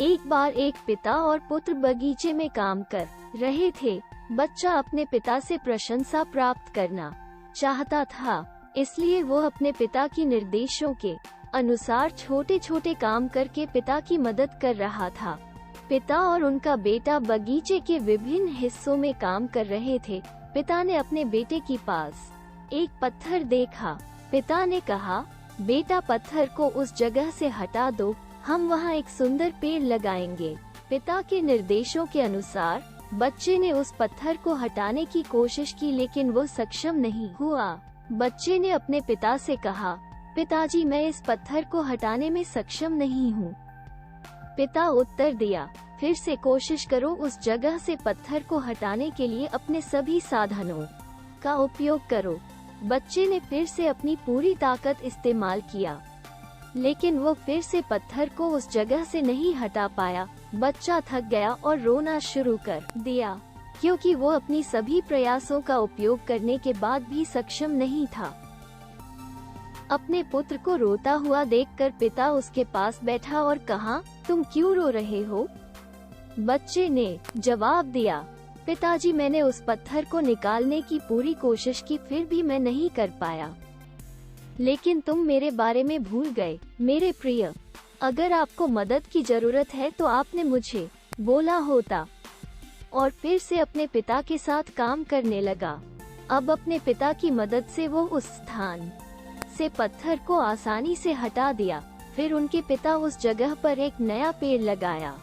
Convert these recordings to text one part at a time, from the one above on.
एक बार एक पिता और पुत्र बगीचे में काम कर रहे थे। बच्चा अपने पिता से प्रशंसा प्राप्त करना चाहता था, इसलिए वो अपने पिता की निर्देशों के अनुसार छोटे छोटे काम करके पिता की मदद कर रहा था। पिता और उनका बेटा बगीचे के विभिन्न हिस्सों में काम कर रहे थे। पिता ने अपने बेटे के पास एक पत्थर देखा। पिता ने कहा, बेटा, पत्थर को उस जगह से हटा दो, हम वहाँ एक सुंदर पेड़ लगाएंगे। पिता के निर्देशों के अनुसार बच्चे ने उस पत्थर को हटाने की कोशिश की, लेकिन वो सक्षम नहीं हुआ। बच्चे ने अपने पिता से कहा, पिताजी, मैं इस पत्थर को हटाने में सक्षम नहीं हूँ। पिता उत्तर दिया, फिर से कोशिश करो, उस जगह से पत्थर को हटाने के लिए अपने सभी साधनों का उपयोग करो। बच्चे ने फिर से अपनी पूरी ताकत इस्तेमाल किया, लेकिन वो फिर से पत्थर को उस जगह से नहीं हटा पाया। बच्चा थक गया और रोना शुरू कर दिया, क्योंकि वो अपनी सभी प्रयासों का उपयोग करने के बाद भी सक्षम नहीं था। अपने पुत्र को रोता हुआ देखकर पिता उसके पास बैठा और कहा, तुम क्यों रो रहे हो? बच्चे ने जवाब दिया, पिताजी, मैंने उस पत्थर को निकालने की पूरी कोशिश की, फिर भी मैं नहीं कर पाया। लेकिन तुम मेरे बारे में भूल गए। मेरे प्रिय, अगर आपको मदद की जरूरत है तो आपने मुझे बोला होता। और फिर से अपने पिता के साथ काम करने लगा। अब अपने पिता की मदद से वो उस स्थान से पत्थर को आसानी से हटा दिया। फिर उनके पिता उस जगह पर एक नया पेड़ लगाया।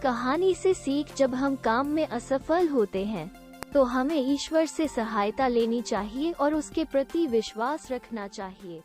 कहानी से सीख, जब हम काम में असफल होते हैं तो हमें ईश्वर से सहायता लेनी चाहिए और उसके प्रति विश्वास रखना चाहिए।